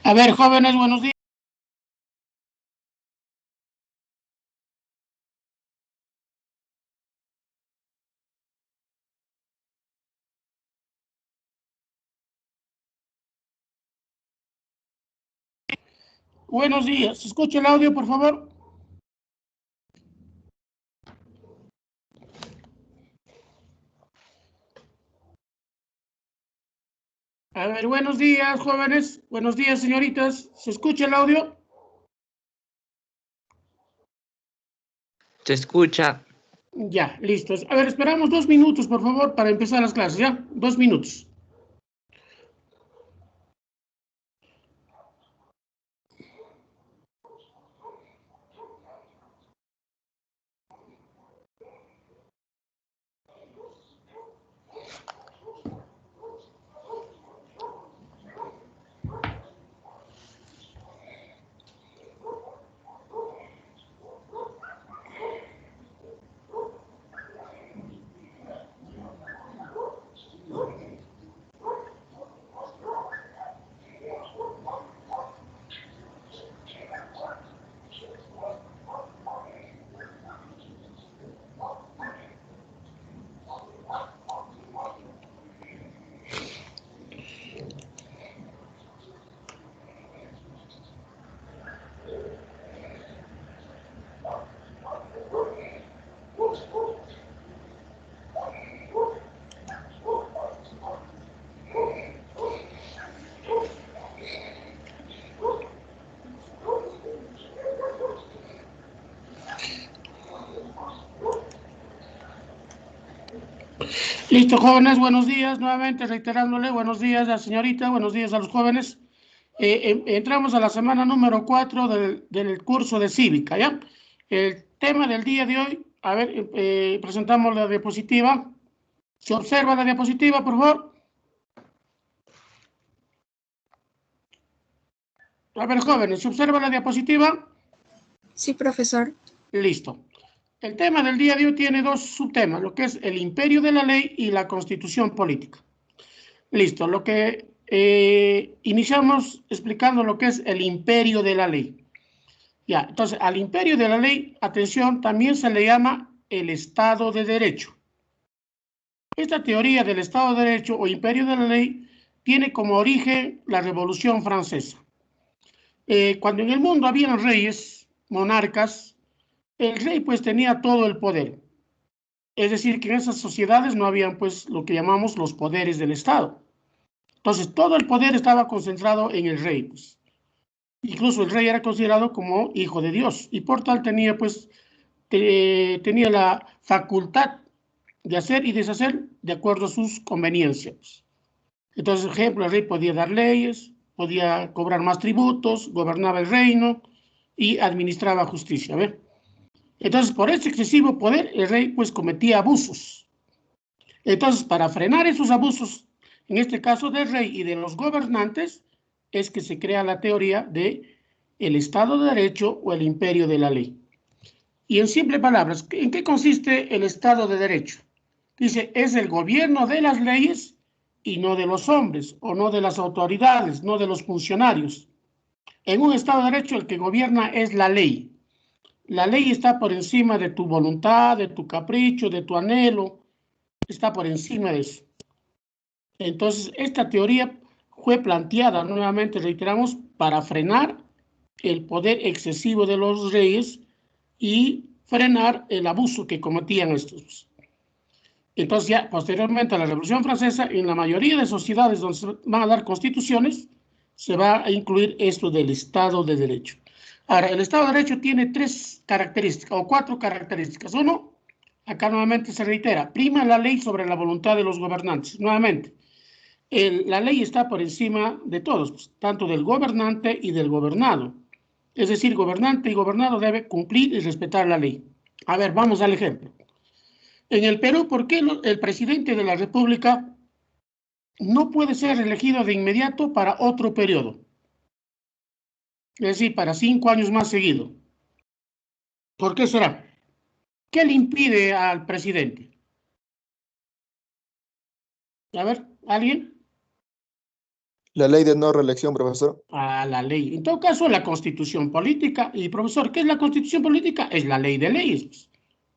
A ver, jóvenes, buenos días. Buenos días. ¿Escucha el audio, por favor? A ver, buenos días, jóvenes. Buenos días, señoritas. ¿Se escucha el audio? Se escucha. Ya, listos. A ver, esperamos 2 minutos, por favor, para empezar las clases, ¿ya? 2 minutos. Listo, jóvenes, buenos días. Nuevamente reiterándole, buenos días a la señorita, buenos días a los jóvenes. Entramos a la semana número 4 del curso de cívica, ¿ya? El tema del día de hoy, a ver, presentamos la diapositiva. ¿Se observa la diapositiva, por favor? A ver, jóvenes, ¿se observa la diapositiva? Sí, profesor. Listo. El tema del día de hoy tiene dos subtemas, lo que es el imperio de la ley y la constitución política. Listo, lo que iniciamos explicando lo que es el imperio de la ley. Ya, entonces, al imperio de la ley, atención, también se le llama el Estado de Derecho. Esta teoría del Estado de Derecho o imperio de la ley tiene como origen la Revolución Francesa. Cuando en el mundo habían reyes, monarcas, el rey pues tenía todo el poder. Es decir, que en esas sociedades no habían pues lo que llamamos los poderes del Estado. Entonces, todo el poder estaba concentrado en el rey. Pues. Incluso el rey era considerado como hijo de Dios y por tal tenía pues tenía la facultad de hacer y deshacer de acuerdo a sus conveniencias. Entonces, por ejemplo, el rey podía dar leyes, podía cobrar más tributos, gobernaba el reino y administraba justicia. ¿Ve? Entonces, por ese excesivo poder, el rey pues cometía abusos. Entonces, para frenar esos abusos, en este caso del rey y de los gobernantes, es que se crea la teoría de el Estado de Derecho o el imperio de la ley. Y en simples palabras, ¿en qué consiste el Estado de Derecho? Dice, es el gobierno de las leyes y no de los hombres, o no de las autoridades, no de los funcionarios. En un Estado de Derecho el que gobierna es la ley. La ley está por encima de tu voluntad, de tu capricho, de tu anhelo, está por encima de eso. Entonces, esta teoría fue planteada, nuevamente reiteramos, para frenar el poder excesivo de los reyes y frenar el abuso que cometían estos. Entonces, ya posteriormente a la Revolución Francesa, en la mayoría de sociedades donde se van a dar constituciones, se va a incluir esto del Estado de Derecho. Ahora, el Estado de Derecho tiene 3 características o 4 características. Uno, acá nuevamente se reitera, prima la ley sobre la voluntad de los gobernantes. Nuevamente, la ley está por encima de todos, pues, tanto del gobernante y del gobernado. Es decir, gobernante y gobernado debe cumplir y respetar la ley. A ver, vamos al ejemplo. En el Perú, ¿por qué el presidente de la República no puede ser elegido de inmediato para otro periodo? Es decir, para 5 años más seguido. ¿Por qué será? ¿Qué le impide al presidente? A ver, ¿alguien? La ley de no reelección, profesor. A la ley. En todo caso, la constitución política. Y profesor, ¿qué es la constitución política? Es la ley de leyes, pues.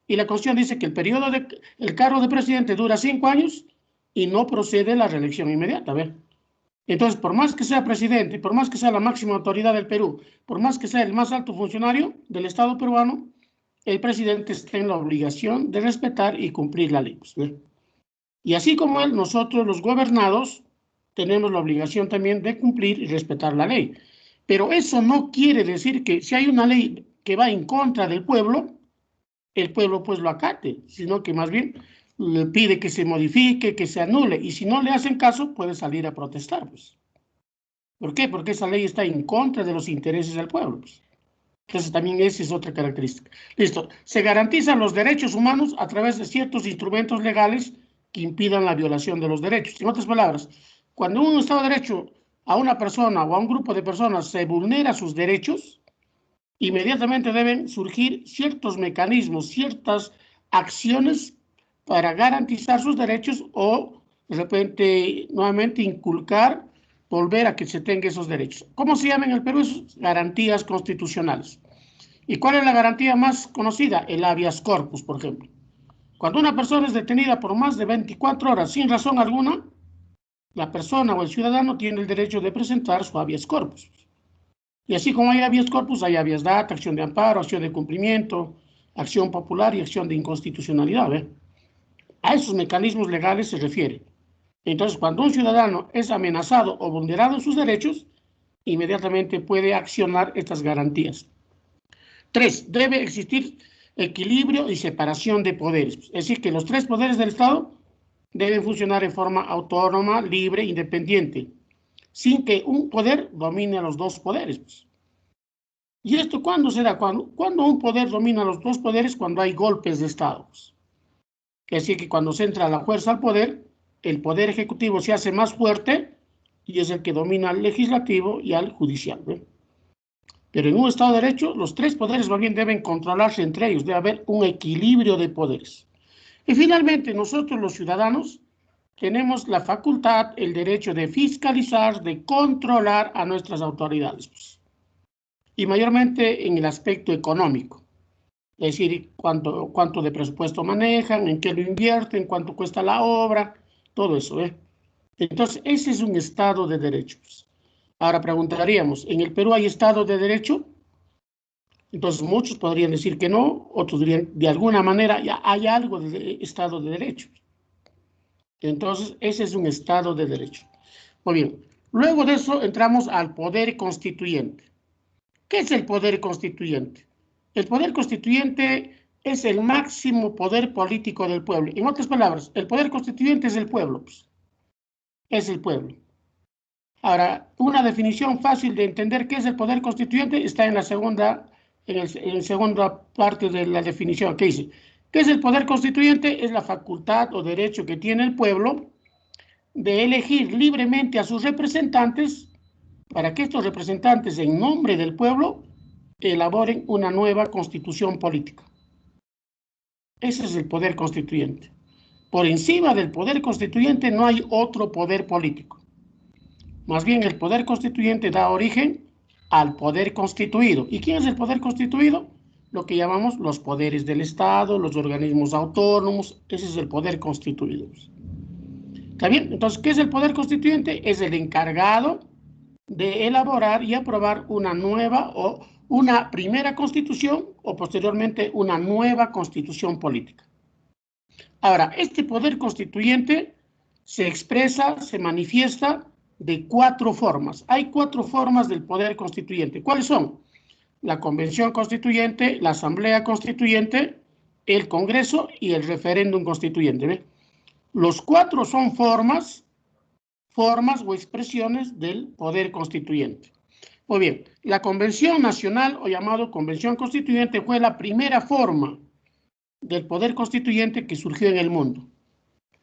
Y la Constitución dice que el cargo de presidente dura 5 años y no procede la reelección inmediata. A ver. Entonces, por más que sea presidente, por más que sea la máxima autoridad del Perú, por más que sea el más alto funcionario del Estado peruano, el presidente está en la obligación de respetar y cumplir la ley. Pues, ¿ve? Y así como él, nosotros los gobernados tenemos la obligación también de cumplir y respetar la ley. Pero eso no quiere decir que si hay una ley que va en contra del pueblo, el pueblo pues lo acate, sino que más bien le pide que se modifique, que se anule, y si no le hacen caso, puede salir a protestar, pues. ¿Por qué? Porque esa ley está en contra de los intereses del pueblo, pues. Entonces también esa es otra característica. Listo. Se garantizan los derechos humanos a través de ciertos instrumentos legales que impidan la violación de los derechos. En otras palabras, cuando un Estado de Derecho a una persona o a un grupo de personas se vulnera sus derechos, inmediatamente deben surgir ciertos mecanismos, ciertas acciones para garantizar sus derechos o de repente nuevamente inculcar, volver a que se tengan esos derechos. ¿Cómo se llama en el Perú? Garantías constitucionales. ¿Y cuál es la garantía más conocida? El habeas corpus, por ejemplo. Cuando una persona es detenida por más de 24 horas sin razón alguna, la persona o el ciudadano tiene el derecho de presentar su habeas corpus. Y así como hay habeas corpus, hay habeas data, acción de amparo, acción de cumplimiento, acción popular y acción de inconstitucionalidad. ¿Ve? A esos mecanismos legales se refiere. Entonces, cuando un ciudadano es amenazado o vulnerado en sus derechos, inmediatamente puede accionar estas garantías. 3. Debe existir equilibrio y separación de poderes. Es decir, que los 3 poderes del Estado deben funcionar en forma autónoma, libre, independiente, sin que un poder domine a los 2 poderes. Pues. ¿Y esto cuándo será? Cuando un poder domina a los 2 poderes, cuando hay golpes de Estado. Pues. Es decir, que cuando se entra la fuerza al poder, el poder ejecutivo se hace más fuerte y es el que domina al legislativo y al judicial. ¿Ve? Pero en un Estado de Derecho, los 3 poderes más bien deben controlarse entre ellos, debe haber un equilibrio de poderes. Y finalmente, nosotros los ciudadanos tenemos la facultad, el derecho de fiscalizar, de controlar a nuestras autoridades. Pues. Y mayormente en el aspecto económico. Es decir, cuánto de presupuesto manejan, en qué lo invierten, cuánto cuesta la obra, todo eso. Entonces, ese es un Estado de derechos. Ahora preguntaríamos, ¿en el Perú hay Estado de derecho? Entonces, muchos podrían decir que no, otros dirían, de alguna manera ya hay algo de Estado de derecho. Entonces, ese es un Estado de derecho. Muy bien, luego de eso entramos al poder constituyente. ¿Qué es el poder constituyente? El poder constituyente es el máximo poder político del pueblo. En otras palabras, el poder constituyente es el pueblo. Pues. Es el pueblo. Ahora, una definición fácil de entender qué es el poder constituyente está en la segunda parte de la definición que dice. ¿Qué es el poder constituyente? Es la facultad o derecho que tiene el pueblo de elegir libremente a sus representantes para que estos representantes en nombre del pueblo elaboren una nueva constitución política. Ese es el poder constituyente. Por encima del poder constituyente no hay otro poder político. Más bien el poder constituyente da origen al poder constituido. ¿Y quién es el poder constituido? Lo que llamamos los poderes del Estado, los organismos autónomos, ese es el poder constituido. ¿Está bien? Entonces, ¿qué es el poder constituyente? Es el encargado de elaborar y aprobar una nueva o una primera constitución o posteriormente una nueva constitución política. Ahora, este poder constituyente se expresa, se manifiesta de 4 formas. Hay 4 formas del poder constituyente. ¿Cuáles son? La Convención Constituyente, la Asamblea Constituyente, el Congreso y el referéndum constituyente. ¿Ve? Los 4 son formas o expresiones del poder constituyente. Muy bien, la Convención Nacional, o llamado Convención Constituyente, fue la primera forma del poder constituyente que surgió en el mundo.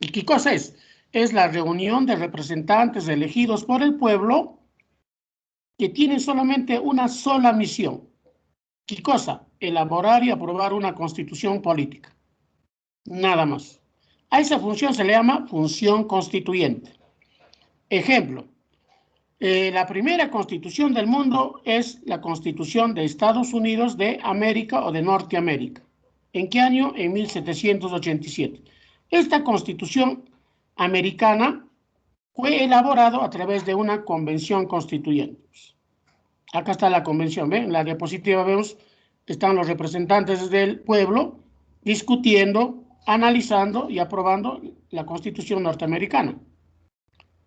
¿Y qué cosa es? Es la reunión de representantes elegidos por el pueblo que tienen solamente una sola misión. ¿Qué cosa? Elaborar y aprobar una constitución política. Nada más. A esa función se le llama función constituyente. Ejemplo, La primera constitución del mundo es la Constitución de Estados Unidos de América o de Norteamérica. ¿En qué año? En 1787. Esta constitución americana fue elaborada a través de una convención constituyente. Acá está la convención, ¿ven? En la diapositiva vemos, están los representantes del pueblo discutiendo, analizando y aprobando la constitución norteamericana.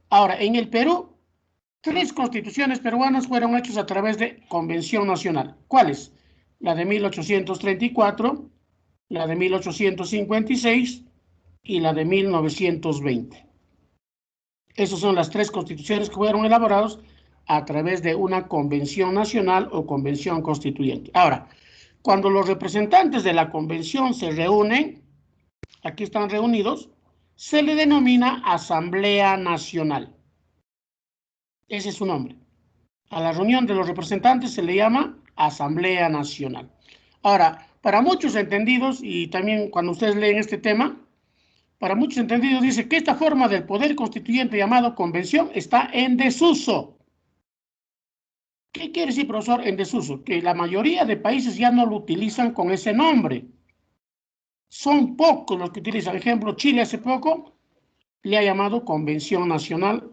Ahora, en el Perú, 3 constituciones peruanas fueron hechas a través de convención nacional. ¿Cuáles? La de 1834, la de 1856 y la de 1920. Esas son las 3 constituciones que fueron elaboradas a través de una convención nacional o convención constituyente. Ahora, cuando los representantes de la convención se reúnen, aquí están reunidos, se le denomina Asamblea Nacional. Ese es su nombre. A la reunión de los representantes se le llama Asamblea Nacional. Ahora, para muchos entendidos, y también cuando ustedes leen este tema, para muchos entendidos dice que esta forma del poder constituyente llamado convención está en desuso. ¿Qué quiere decir, profesor, en desuso? Que la mayoría de países ya no lo utilizan con ese nombre. Son pocos los que utilizan. Por ejemplo, Chile hace poco le ha llamado Convención Nacional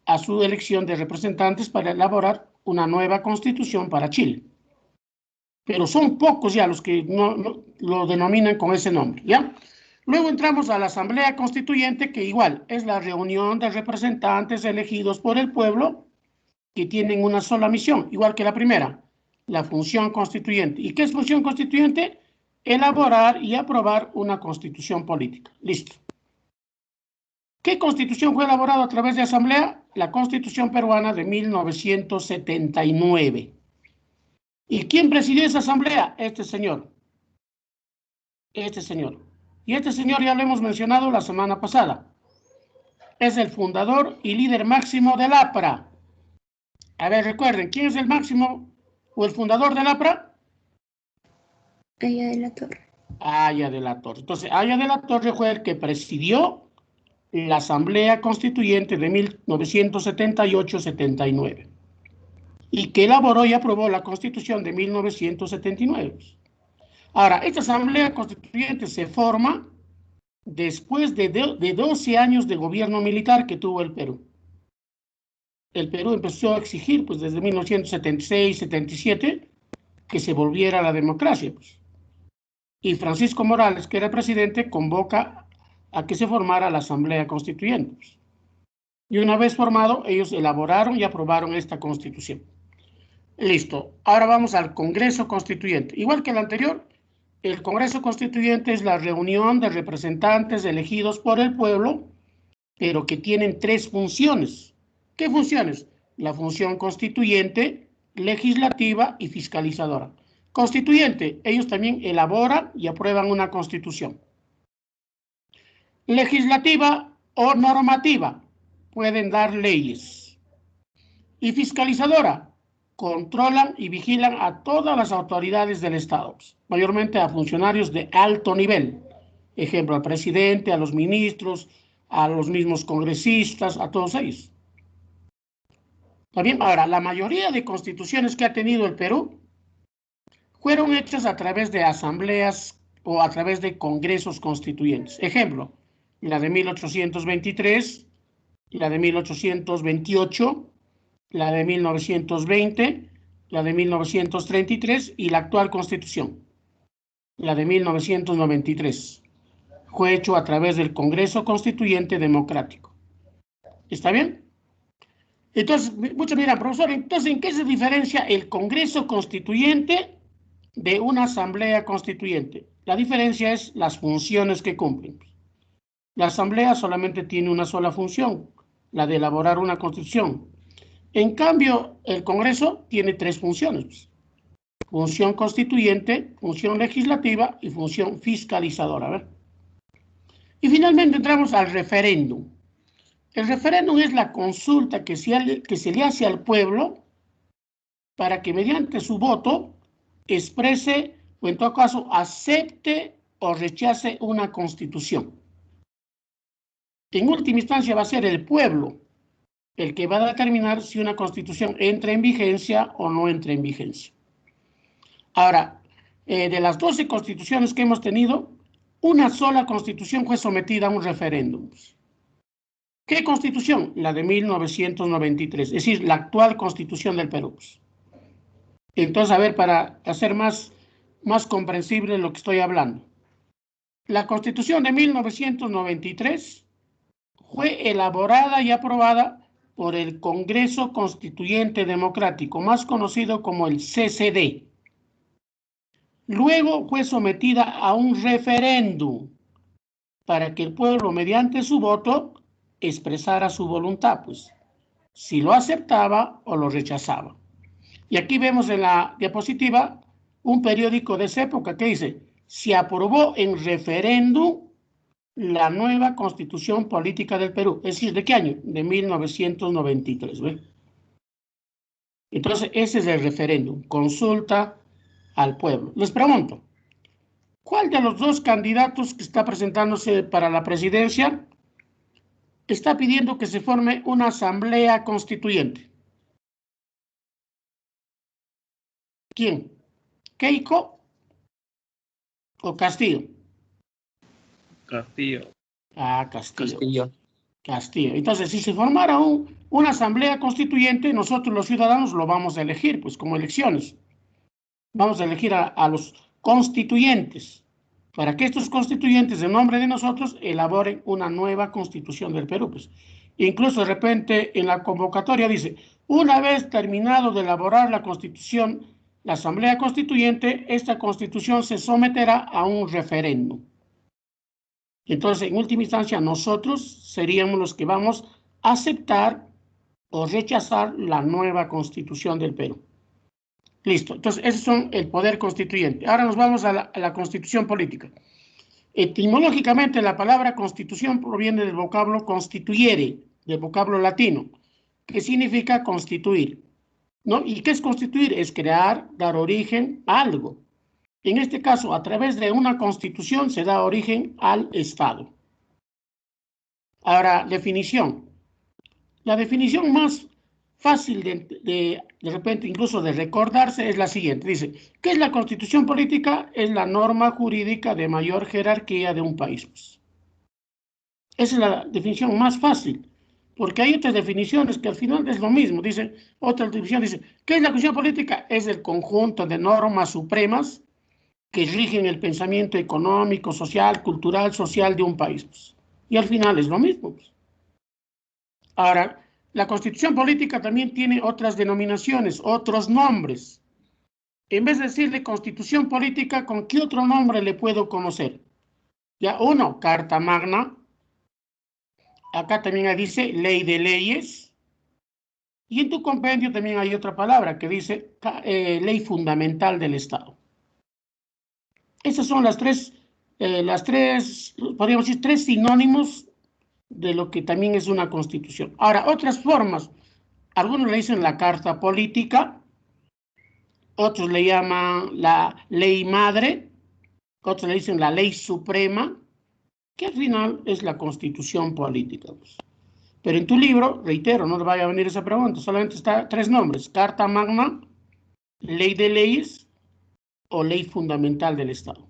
a su elección de representantes para elaborar una nueva constitución para Chile. Pero son pocos ya los que no lo denominan con ese nombre, ¿ya? Luego entramos a la Asamblea Constituyente, que igual es la reunión de representantes elegidos por el pueblo que tienen una sola misión, igual que la primera, la función constituyente. ¿Y qué es función constituyente? Elaborar y aprobar una constitución política. Listo. ¿Qué constitución fue elaborada a través de asamblea? La Constitución peruana de 1979. ¿Y quién presidió esa asamblea? Este señor. Este señor. Y este señor ya lo hemos mencionado la semana pasada. Es el fundador y líder máximo del APRA. A ver, recuerden, ¿quién es el máximo o el fundador del APRA? Aya de la Torre. Aya de la Torre. Entonces, Aya de la Torre fue el que presidió la Asamblea Constituyente de 1978-79 y que elaboró y aprobó la Constitución de 1979. Ahora, esta Asamblea Constituyente se forma después de 12 años de gobierno militar que tuvo el Perú. El Perú empezó a exigir, pues desde 1976-77, que se volviera a la democracia. Pues. Y Francisco Morales, que era presidente, convoca a que se formara la Asamblea Constituyente. Y una vez formado, ellos elaboraron y aprobaron esta Constitución. Listo. Ahora vamos al Congreso Constituyente. Igual que el anterior, el Congreso Constituyente es la reunión de representantes elegidos por el pueblo, pero que tienen 3 funciones. ¿Qué funciones? La función constituyente, legislativa y fiscalizadora. Constituyente, ellos también elaboran y aprueban una constitución. Legislativa o normativa, pueden dar leyes. Y fiscalizadora, controlan y vigilan a todas las autoridades del Estado, mayormente a funcionarios de alto nivel. Ejemplo, al presidente, a los ministros, a los mismos congresistas, a todos ellos. ¿Está bien? Ahora, la mayoría de constituciones que ha tenido el Perú fueron hechas a través de asambleas o a través de congresos constituyentes. Ejemplo, la de 1823, la de 1828, la de 1920, la de 1933 y la actual Constitución, la de 1993. Fue hecho a través del Congreso Constituyente Democrático. ¿Está bien? Entonces, muchos miran, profesor, entonces, ¿en qué se diferencia el Congreso Constituyente de una Asamblea Constituyente? La diferencia es las funciones que cumplen. La Asamblea solamente tiene una sola función, la de elaborar una Constitución. En cambio, el Congreso tiene 3 funciones. Función constituyente, función legislativa y función fiscalizadora. ¿Ver? Y finalmente entramos al referéndum. El referéndum es la consulta que se le hace al pueblo para que mediante su voto exprese o en todo caso acepte o rechace una constitución. En última instancia va a ser el pueblo el que va a determinar si una constitución entra en vigencia o no entra en vigencia. Ahora, de las 12 constituciones que hemos tenido, una sola constitución fue sometida a un referéndum. ¿Qué constitución? La de 1993, es decir, la actual constitución del Perú. Entonces, a ver, para hacer más comprensible lo que estoy hablando. La constitución de 1993 fue elaborada y aprobada por el Congreso Constituyente Democrático, más conocido como el CCD. Luego fue sometida a un referéndum para que el pueblo, mediante su voto, expresara su voluntad, pues, si lo aceptaba o lo rechazaba. Y aquí vemos en la diapositiva un periódico de esa época que dice: se aprobó en referéndum la nueva Constitución Política del Perú. Es decir, ¿de qué año? De 1993. ¿Ve? Entonces, ese es el referéndum, consulta al pueblo. Les pregunto, ¿cuál de los dos candidatos que está presentándose para la presidencia está pidiendo que se forme una asamblea constituyente? ¿Quién? ¿Keiko o Castillo? Castillo. Ah, Castillo. Castillo. Entonces, si se formara una asamblea constituyente, nosotros los ciudadanos lo vamos a elegir, pues como elecciones. Vamos a elegir a los constituyentes, para que estos constituyentes, en nombre de nosotros, elaboren una nueva constitución del Perú. Pues. Incluso de repente en la convocatoria dice: una vez terminado de elaborar la constitución, la asamblea constituyente, esta constitución se someterá a un referéndum. Entonces, en última instancia, nosotros seríamos los que vamos a aceptar o rechazar la nueva constitución del Perú. Listo. Entonces, esos son el poder constituyente. Ahora nos vamos a la constitución política. Etimológicamente, la palabra constitución proviene del vocablo constituyere, del vocablo latino, que significa constituir, ¿no? ¿Y qué es constituir? Es crear, dar origen a algo. En este caso, a través de una constitución se da origen al Estado. Ahora, definición. La definición más fácil de repente incluso de recordarse es la siguiente. Dice, ¿qué es la constitución política? Es la norma jurídica de mayor jerarquía de un país. Esa es la definición más fácil, porque hay otras definiciones que al final es lo mismo. Dice, otra definición dice, ¿qué es la constitución política? Es el conjunto de normas supremas que rigen el pensamiento económico, social, cultural, social de un país. Y al final es lo mismo. Ahora, la constitución política también tiene otras denominaciones, otros nombres. En vez de decirle constitución política, ¿con qué otro nombre le puedo conocer? Ya, uno, Carta Magna. Acá también dice ley de leyes. Y en tu compendio también hay otra palabra que dice ley fundamental del Estado. Esas son las tres, podríamos decir, tres sinónimos de lo que también es una constitución. Ahora, otras formas, algunos le dicen la carta política, otros le llaman la ley madre, otros le dicen la ley suprema, que al final es la constitución política. Pero en tu libro, reitero, no te vaya a venir esa pregunta, solamente está tres nombres: carta magna, ley de leyes o ley fundamental del Estado.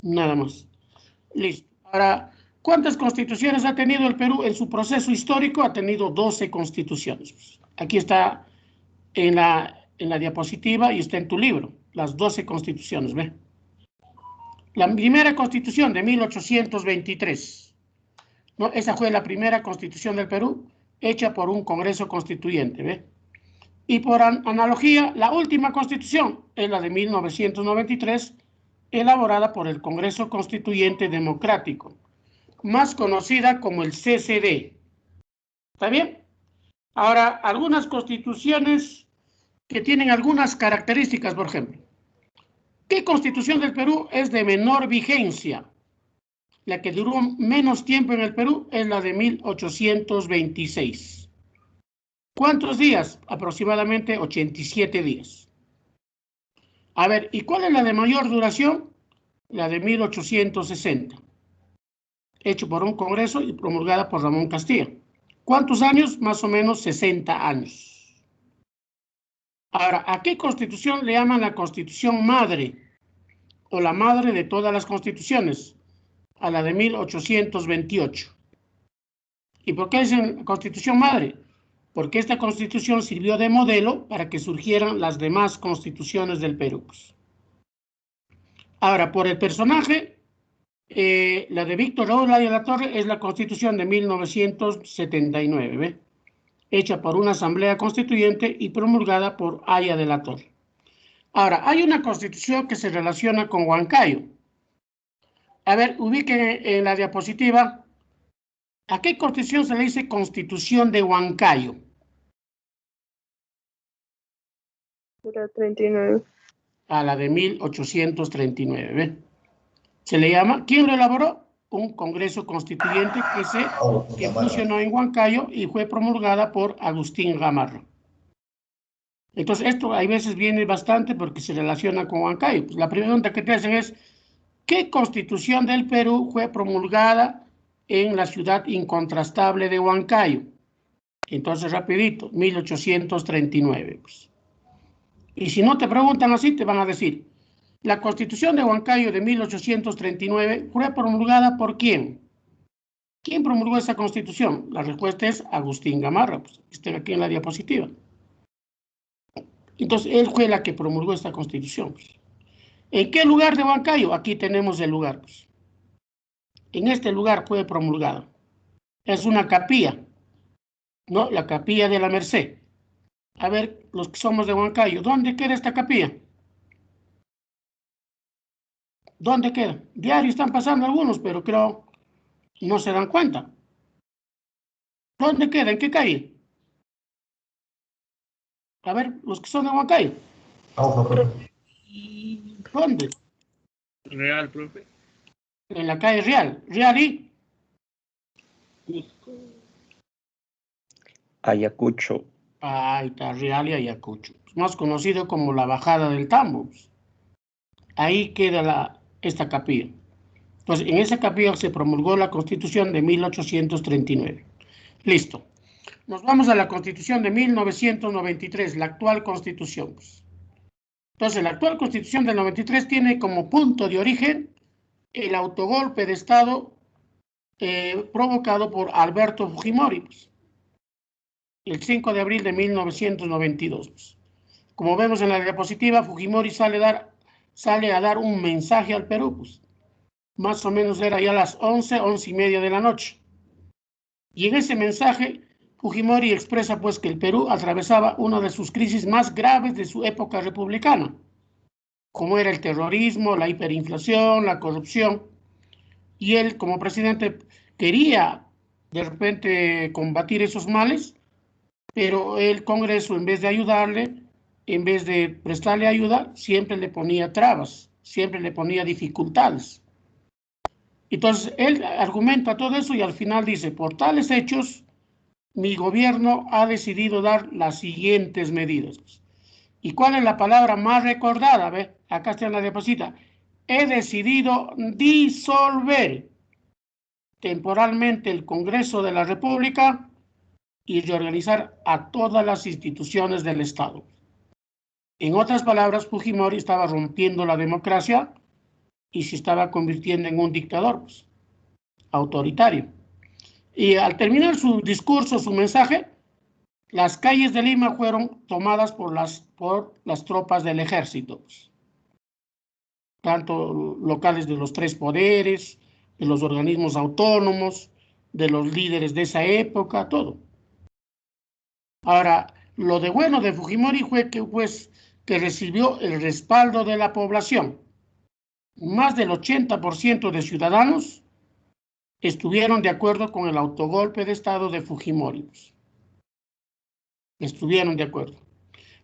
Nada más. Listo. Ahora, ¿cuántas constituciones ha tenido el Perú en su proceso histórico? Ha tenido 12 constituciones. Aquí está en la diapositiva y está en tu libro, las 12 constituciones, ¿ve? La primera constitución de 1823, ¿no? Esa fue la primera constitución del Perú, hecha por un Congreso Constituyente, ¿ve? Y por analogía, la última constitución es la de 1993, elaborada por el Congreso Constituyente Democrático, más conocida como el CCD. ¿Está bien? Ahora, algunas constituciones que tienen algunas características, por ejemplo. ¿Qué constitución del Perú es de menor vigencia? La que duró menos tiempo en el Perú es la de 1826. ¿Cuántos días? Aproximadamente 87 días. A ver, ¿y cuál es la de mayor duración? La de 1860, hecho por un Congreso y promulgada por Ramón Castilla. ¿Cuántos años? Más o menos 60 años. Ahora, ¿a qué constitución le llaman la constitución madre? O la madre de todas las constituciones, a la de 1828. ¿Y por qué dicen constitución madre? Porque esta constitución sirvió de modelo para que surgieran las demás constituciones del Perú. Ahora, por el personaje, la de Víctor Raúl Aya de la Torre es la constitución de 1979, ¿ve? Hecha por una asamblea constituyente y promulgada por Aya de la Torre. Ahora, hay una constitución que se relaciona con Huancayo. A ver, ubiquen en la diapositiva. ¿A qué constitución se le dice Constitución de Huancayo? Era 39. A la de 1839, ¿ve? Se le llama, ¿quién lo elaboró? Un congreso constituyente que funcionó en Huancayo y fue promulgada por Agustín Gamarra. Entonces, esto hay veces viene bastante porque se relaciona con Huancayo. Pues la pregunta que te hacen es, ¿qué constitución del Perú fue promulgada en la ciudad incontrastable de Huancayo? Entonces, rapidito, 1839. Pues. Y si no te preguntan así, te van a decir, la Constitución de Huancayo de 1839 fue promulgada ¿por quién? ¿Quién promulgó esa Constitución? La respuesta es Agustín Gamarra, pues, está aquí en la diapositiva. Entonces, él fue la que promulgó esta Constitución. Pues. ¿En qué lugar de Huancayo? Aquí tenemos el lugar. Pues. En este lugar fue promulgada. Es una capilla, ¿no? La capilla de la Merced. A ver, los que somos de Huancayo, ¿dónde queda esta capilla? ¿Dónde queda? Diario están pasando algunos, pero creo no se dan cuenta. ¿Dónde queda? ¿En qué calle? A ver, los que son de Huancayo. ¿Dónde? Real, profe. En la calle Real. Real y Ayacucho. ahí está, Real y Ayacucho. Más conocido como la Bajada del Tambo. Ahí queda esta capilla. Entonces, en esa capilla se promulgó la Constitución de 1839. Listo. Nos vamos a la Constitución de 1993, la actual Constitución. Entonces, la actual Constitución del 93 tiene como punto de origen el autogolpe de Estado provocado por Alberto Fujimori, el 5 de abril de 1992. Como vemos en la diapositiva, Fujimori sale a dar un mensaje al Perú, pues. Más o menos era ya las 11:30 de la noche. Y en ese mensaje, Fujimori expresa pues que el Perú atravesaba una de sus crisis más graves de su época republicana, como era el terrorismo, la hiperinflación, la corrupción. Y él, como presidente, quería de repente combatir esos males, pero el Congreso, en vez de ayudarle, en vez de prestarle ayuda, siempre le ponía trabas, siempre le ponía dificultades. Entonces, él argumenta todo eso y al final dice, por tales hechos, mi gobierno ha decidido dar las siguientes medidas. ¿Y cuál es la palabra más recordada? ¿Ve? Acá está en la diapositiva. He decidido disolver temporalmente el Congreso de la República y reorganizar a todas las instituciones del Estado. En otras palabras, Fujimori estaba rompiendo la democracia y se estaba convirtiendo en un dictador, pues, autoritario. Y al terminar su discurso, su mensaje, las calles de Lima fueron tomadas por las tropas del ejército, pues, tanto locales de los tres poderes, de los organismos autónomos, de los líderes de esa época, todo. Ahora, lo de bueno de Fujimori fue que recibió el respaldo de la población. Más del 80% de ciudadanos estuvieron de acuerdo con el autogolpe de Estado de Fujimori. Estuvieron de acuerdo.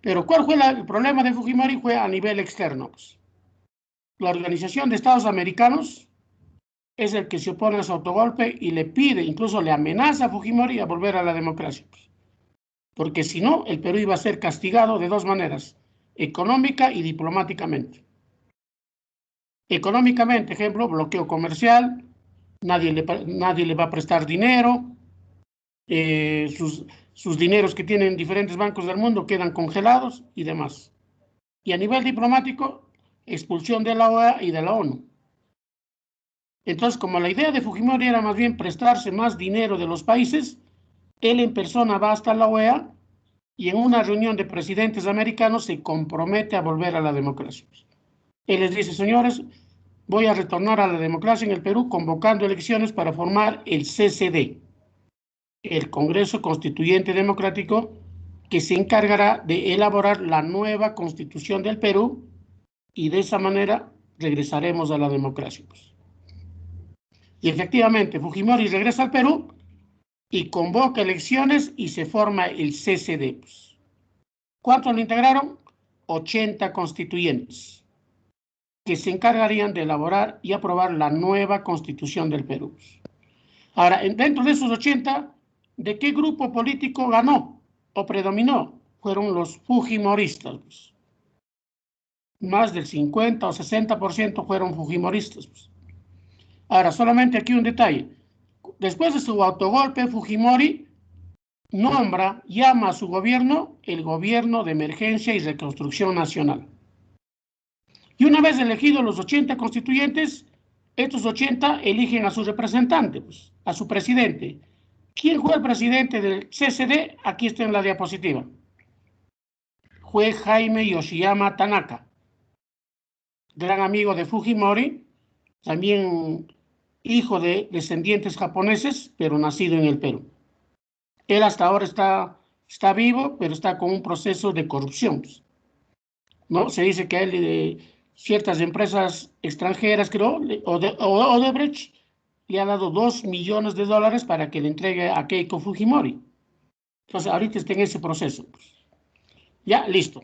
Pero ¿cuál fue el problema de Fujimori? Fue a nivel externo. La Organización de Estados Americanos es el que se opone a su autogolpe y le pide, incluso le amenaza a Fujimori a volver a la democracia. Porque si no, el Perú iba a ser castigado de dos maneras, económica y diplomáticamente. Económicamente, ejemplo, bloqueo comercial, nadie le va a prestar dinero, sus dineros que tienen diferentes bancos del mundo quedan congelados y demás. Y a nivel diplomático, expulsión de la OEA y de la ONU. Entonces, como la idea de Fujimori era más bien prestarse más dinero de los países, él en persona va hasta la OEA y en una reunión de presidentes americanos se compromete a volver a la democracia. Él les dice, señores, voy a retornar a la democracia en el Perú convocando elecciones para formar el CCD, el Congreso Constituyente Democrático, que se encargará de elaborar la nueva constitución del Perú y de esa manera regresaremos a la democracia. Y efectivamente, Fujimori regresa al Perú y convoca elecciones y se forma el CCD. ¿Cuántos lo integraron? 80 constituyentes, que se encargarían de elaborar y aprobar la nueva constitución del Perú. Ahora, dentro de esos 80, ¿de qué grupo político ganó o predominó? Fueron los fujimoristas. Más del 50 o 60% fueron fujimoristas. Ahora, solamente aquí un detalle. Después de su autogolpe, Fujimori llama a su gobierno el Gobierno de Emergencia y Reconstrucción Nacional. Y una vez elegidos los 80 constituyentes, estos 80 eligen a su representante, a su presidente. ¿Quién fue el presidente del CCD? Aquí está en la diapositiva. Fue Jaime Yoshiyama Tanaka, gran amigo de Fujimori, también hijo de descendientes japoneses, pero nacido en el Perú. Él hasta ahora está vivo, pero está con un proceso de corrupción, ¿no? Se dice que a él ciertas empresas extranjeras, creo, Odebrecht, le ha dado $2 millones para que le entregue a Keiko Fujimori. Entonces, ahorita está en ese proceso. Ya, listo.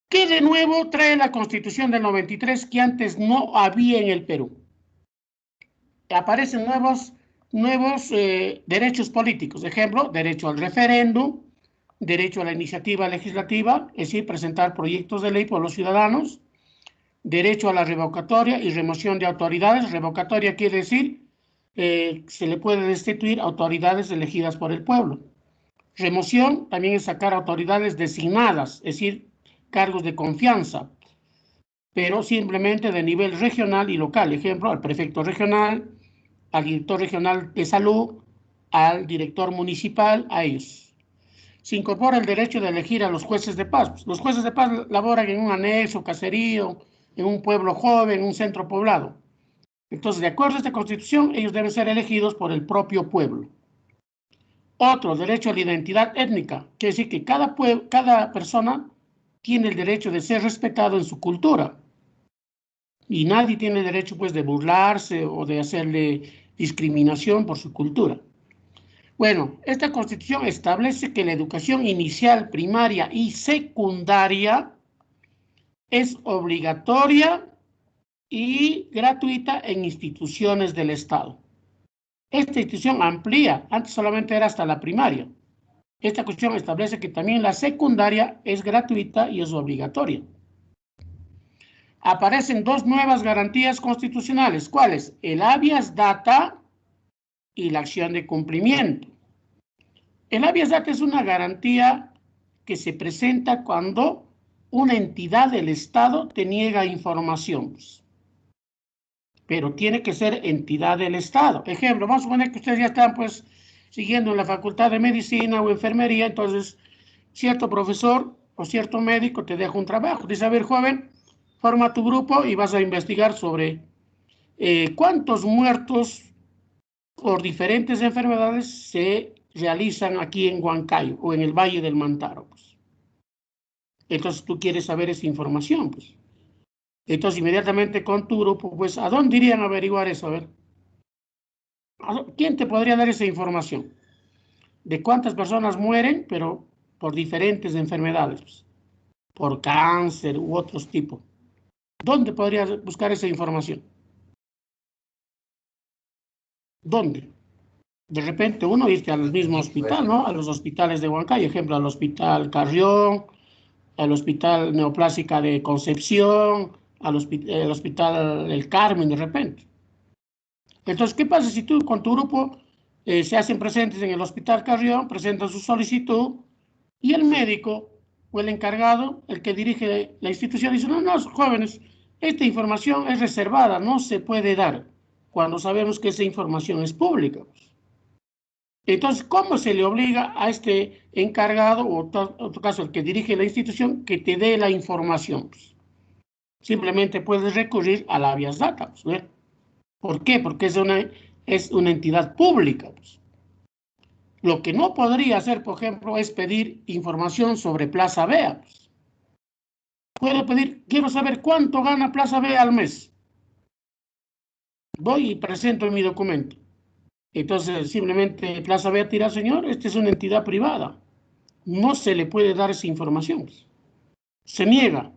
¿Qué de nuevo trae la Constitución del 93 que antes no había en el Perú? Aparecen nuevos derechos políticos. Ejemplo, derecho al referéndum, derecho a la iniciativa legislativa, es decir, presentar proyectos de ley por los ciudadanos, derecho a la revocatoria y remoción de autoridades. Revocatoria quiere decir se le puede destituir autoridades elegidas por el pueblo. Remoción también es sacar autoridades designadas, es decir, cargos de confianza, pero simplemente de nivel regional y local. Ejemplo, al prefecto regional, al director regional de salud, al director municipal, a ellos. Se incorpora el derecho de elegir a los jueces de paz. Los jueces de paz laboran en un anexo, caserío, en un pueblo joven, en un centro poblado. Entonces, de acuerdo a esta Constitución, ellos deben ser elegidos por el propio pueblo. Otro, derecho a la identidad étnica, quiere decir que cada persona tiene el derecho de ser respetado en su cultura. Y nadie tiene el derecho, pues, de burlarse o de hacerle discriminación por su cultura. Bueno, esta Constitución establece que la educación inicial, primaria y secundaria es obligatoria y gratuita en instituciones del Estado. Esta institución amplía, antes solamente era hasta la primaria. Esta Constitución establece que también la secundaria es gratuita y es obligatoria. Aparecen dos nuevas garantías constitucionales. ¿Cuáles? El habeas data y la acción de cumplimiento. El habeas data es una garantía que se presenta cuando una entidad del Estado te niega información. Pero tiene que ser entidad del Estado. Ejemplo, vamos a suponer que ustedes ya están, pues, siguiendo en la Facultad de Medicina o Enfermería, entonces cierto profesor o cierto médico te deja un trabajo. Dice, a ver, joven, forma tu grupo y vas a investigar sobre cuántos muertos por diferentes enfermedades se realizan aquí en Huancayo o en el Valle del Mantaro. Pues. Entonces tú quieres saber esa información, pues. Entonces inmediatamente con tu grupo, pues, ¿a dónde irían a averiguar eso? A ver, ¿quién te podría dar esa información? De cuántas personas mueren, pero por diferentes enfermedades, pues, por cáncer u otros tipos. ¿Dónde podrías buscar esa información? ¿Dónde? De repente uno irte al mismo hospital, ¿no? A los hospitales de Huancayo, ejemplo, al Hospital Carrión, al Hospital Neoplásica de Concepción, al Hospital El Carmen, de repente. Entonces, ¿qué pasa si tú con tu grupo se hacen presentes en el Hospital Carrión, presentan su solicitud y el médico o el encargado, el que dirige la institución, dice, no, no, jóvenes, esta información es reservada, no se puede dar, cuando sabemos que esa información es pública. Entonces, ¿cómo se le obliga a este encargado, o en otro caso, el que dirige la institución, que te dé la información? Simplemente puedes recurrir a la habeas data. ¿Por qué? Porque es una entidad pública. Lo que no podría hacer, por ejemplo, es pedir información sobre Plaza Vea. Puedo pedir, quiero saber cuánto gana Plaza Vea al mes. Voy y presento mi documento. Entonces, simplemente Plaza Vea dirá, señor, esta es una entidad privada. No se le puede dar esa información. Se niega.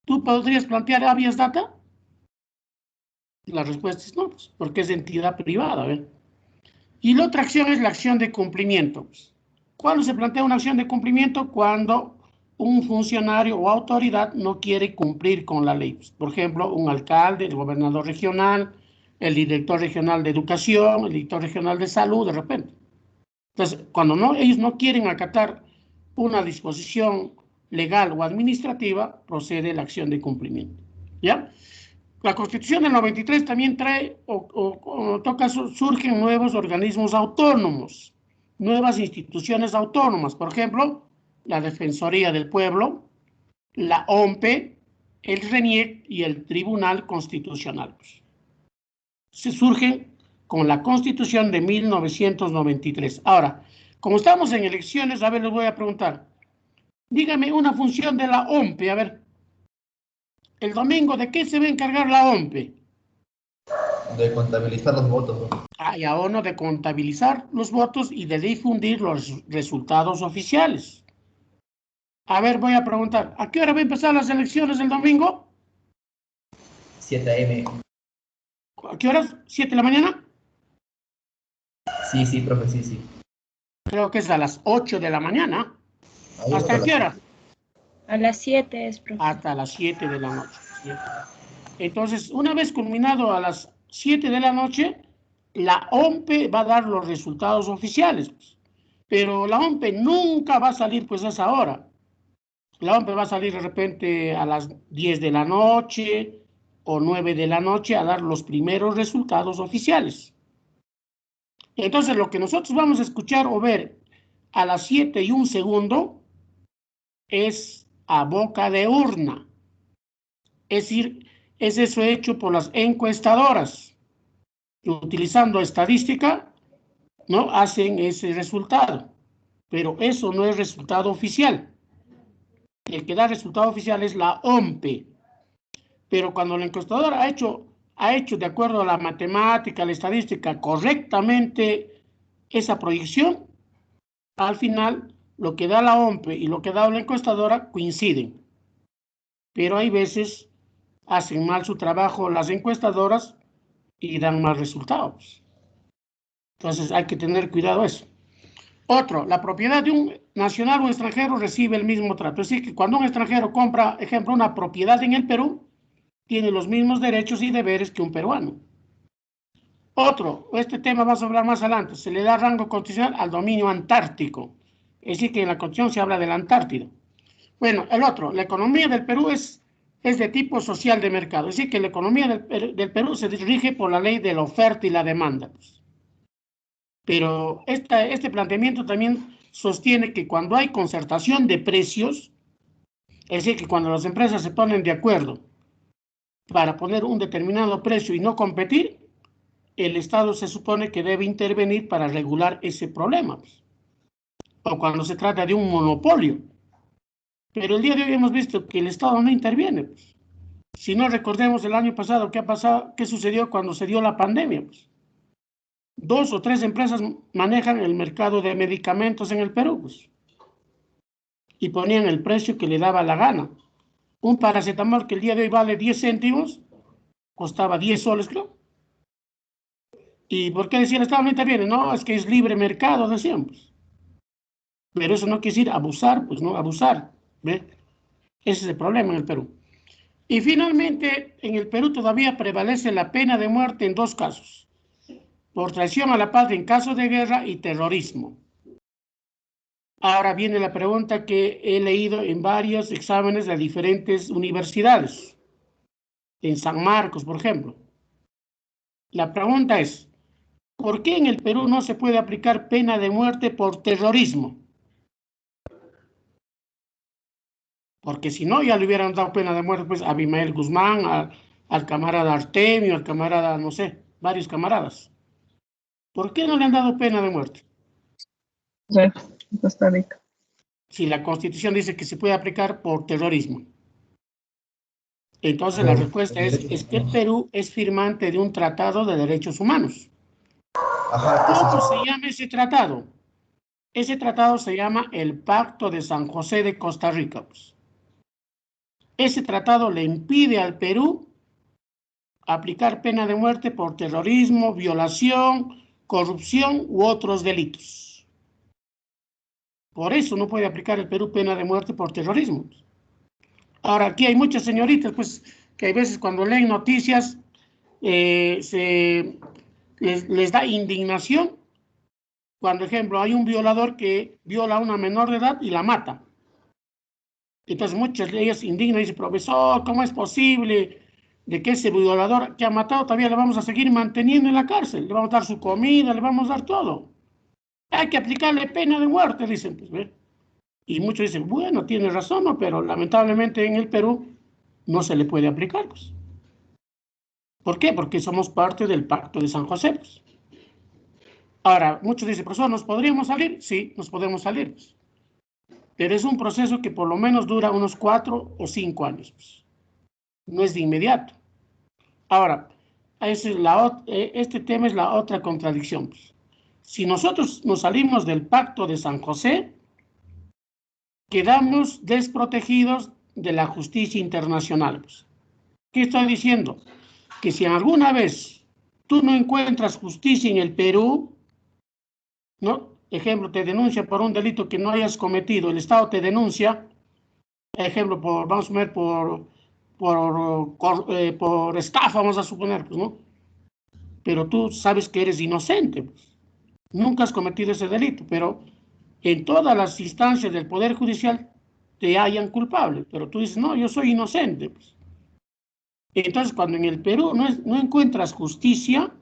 ¿Tú podrías plantear habeas data? La respuesta es no, porque es entidad privada. Y la otra acción es la acción de cumplimiento. ¿Cuándo se plantea una acción de cumplimiento? Cuando un funcionario o autoridad no quiere cumplir con la ley. Por ejemplo, un alcalde, el gobernador regional, el director regional de educación, el director regional de salud, de repente. Entonces, cuando ellos no quieren acatar una disposición legal o administrativa, procede la acción de cumplimiento. ¿Ya? La Constitución del 93 también trae, surgen nuevos organismos autónomos, nuevas instituciones autónomas, por ejemplo, la Defensoría del Pueblo, la OMPE, el RENIEC y el Tribunal Constitucional. Se surgen con la Constitución de 1993. Ahora, como estamos en elecciones, a ver, les voy a preguntar, dígame una función de la OMPE, a ver. El domingo, ¿de qué se va a encargar la OMPE? De contabilizar los votos. Y ahora de contabilizar los votos y de difundir los resultados oficiales. A ver, voy a preguntar, ¿a qué hora va a empezar las elecciones el domingo? 7 a.m. ¿A qué horas? ¿7 de la mañana? Sí, profe, sí. Creo que es a las 8 de la mañana. ¿Hasta qué hora? A las 7 es, profe. Hasta las 7 de la noche. ¿Sí? Entonces, una vez culminado a las 7 de la noche, la OMPE va a dar los resultados oficiales. Pero la OMPE nunca va a salir pues a esa hora. La OMPE va a salir de repente a las 10 de la noche o 9 de la noche a dar los primeros resultados oficiales. Entonces, lo que nosotros vamos a escuchar o ver a las 7 y 1 segundo es a boca de urna. Es decir, es eso hecho por las encuestadoras. Utilizando estadística, ¿no? Hacen ese resultado. Pero eso no es resultado oficial. El que da resultado oficial es la OMPE. Pero cuando la encuestadora ha hecho de acuerdo a la matemática, la estadística, correctamente esa proyección, al final lo que da la OMPE y lo que da la encuestadora coinciden. Pero hay veces hacen mal su trabajo las encuestadoras y dan mal resultados. Entonces hay que tener cuidado eso. Otro, la propiedad de un nacional o extranjero recibe el mismo trato. Es decir, que cuando un extranjero compra, ejemplo, una propiedad en el Perú, tiene los mismos derechos y deberes que un peruano. Otro, este tema vamos a hablar más adelante, se le da rango constitucional al dominio antártico. Es decir, que en la Constitución se habla de la Antártida. Bueno, el otro, la economía del Perú es de tipo social de mercado. Es decir, que la economía del Perú se rige por la ley de la oferta y la demanda. Pero este planteamiento también sostiene que cuando hay concertación de precios, es decir, que cuando las empresas se ponen de acuerdo para poner un determinado precio y no competir, el Estado se supone que debe intervenir para regular ese problema. O cuando se trata de un monopolio. Pero el día de hoy hemos visto que el Estado no interviene. Si no recordemos el año pasado, ¿qué sucedió cuando se dio la pandemia? 2 o 3 empresas manejan el mercado de medicamentos en el Perú. Y ponían el precio que le daba la gana. Un paracetamol que el día de hoy vale 10 céntimos, costaba 10 soles, creo. ¿Y por qué decía el Estado no interviene? No, es que es libre mercado, decíamos. Pero eso no quiere decir abusar, pues no, abusar. ¿Ve? Ese es el problema en el Perú. Y finalmente, en el Perú todavía prevalece la pena de muerte en 2 casos. por traición a la patria en caso de guerra y terrorismo. Ahora viene la pregunta que he leído en varios exámenes de diferentes universidades. En San Marcos, por ejemplo. La pregunta es, ¿por qué en el Perú no se puede aplicar pena de muerte por terrorismo? Porque si no, ya le hubieran dado pena de muerte pues, a Abimael Guzmán, al camarada Artemio, al camarada, no sé, varios camaradas. ¿Por qué no le han dado pena de muerte? Costa Rica. Si la Constitución dice que se puede aplicar por terrorismo. Entonces la respuesta es que el Perú es firmante de un tratado de derechos humanos. Ajá, ¿Cómo se llama ese tratado? Ese tratado se llama el Pacto de San José de Costa Rica. Pues. Ese tratado le impide al Perú aplicar pena de muerte por terrorismo, violación, corrupción u otros delitos. Por eso no puede aplicar el Perú pena de muerte por terrorismo. Ahora, aquí hay muchas señoritas, pues, que hay veces cuando leen noticias les da indignación cuando, por ejemplo, hay un violador que viola a una menor de edad y la mata. Entonces muchas de ellas indignan y dicen, profesor, ¿cómo es posible de que ese violador que ha matado todavía le vamos a seguir manteniendo en la cárcel? Le vamos a dar su comida, le vamos a dar todo. Hay que aplicarle pena de muerte, dicen. Pues, ¿ve? Y muchos dicen, bueno, tiene razón, ¿no? Pero lamentablemente en el Perú no se le puede aplicar. Pues. ¿Por qué? Porque somos parte del Pacto de San José. Pues. Ahora, muchos dicen, profesor, ¿nos podríamos salir? Sí, nos podemos salir. Pues. Pero es un proceso que por lo menos dura unos 4 o 5 años. Pues. No es de inmediato. Ahora, este tema es la otra contradicción. Pues. Si nosotros nos salimos del Pacto de San José, quedamos desprotegidos de la justicia internacional. Pues. ¿Qué estoy diciendo? Que si alguna vez tú no encuentras justicia en el Perú, ¿no? Ejemplo, te denuncia por un delito que no hayas cometido, el Estado te denuncia, ejemplo, vamos a ver, por estafa, vamos a suponer, pues, ¿no? Pero tú sabes que eres inocente, pues. Nunca has cometido ese delito, pero en todas las instancias del Poder Judicial te hallan culpable, pero tú dices, no, yo soy inocente, pues. Entonces, cuando en el Perú no encuentras justicia,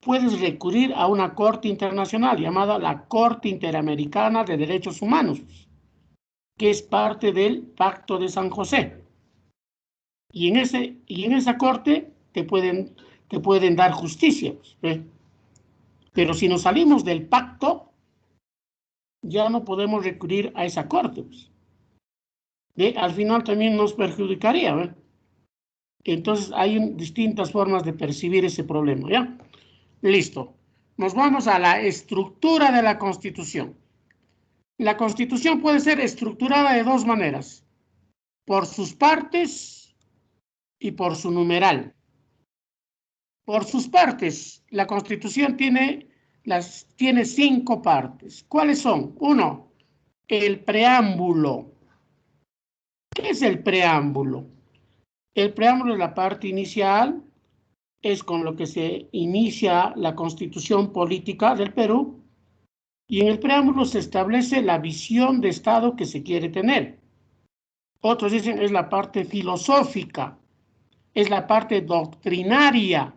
puedes recurrir a una corte internacional llamada la Corte Interamericana de Derechos Humanos, que es parte del Pacto de San José. Y en esa corte te pueden dar justicia. ¿Eh? Pero si nos salimos del pacto, ya no podemos recurrir a esa corte. Al final también nos perjudicaría. ¿eh? Entonces hay distintas formas de percibir ese problema. ¿Ya? Listo. Nos vamos a la estructura de la Constitución. La Constitución puede ser estructurada de dos maneras. Por sus partes y por su numeral. Por sus partes, la Constitución tiene 5 partes. ¿Cuáles son? 1, el preámbulo. ¿Qué es el preámbulo? El preámbulo es la parte inicial, es con lo que se inicia la Constitución política del Perú, y en el preámbulo se establece la visión de Estado que se quiere tener. Otros dicen es la parte filosófica, es la parte doctrinaria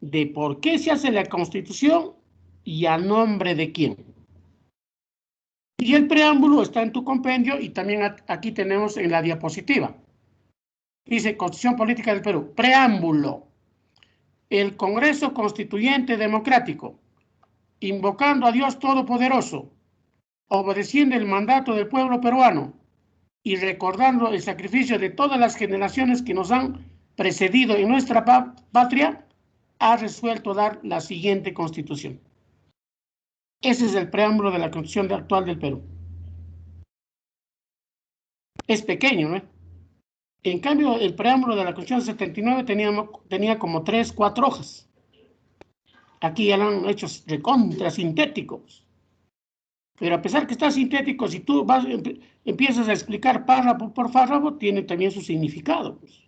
de por qué se hace la Constitución y a nombre de quién. Y el preámbulo está en tu compendio y también aquí tenemos en la diapositiva. Dice Constitución Política del Perú. Preámbulo. El Congreso Constituyente Democrático, invocando a Dios Todopoderoso, obedeciendo el mandato del pueblo peruano y recordando el sacrificio de todas las generaciones que nos han precedido en nuestra patria, ha resuelto dar la siguiente Constitución. Ese es el preámbulo de la Constitución actual del Perú. Es pequeño, ¿no? En cambio, el preámbulo de la Constitución 79 tenía como 3, 4 hojas. Aquí ya lo han hecho recontra sintéticos. Pero a pesar que está sintético, si tú empiezas a explicar párrafo por párrafo, tiene también su significado. Pues.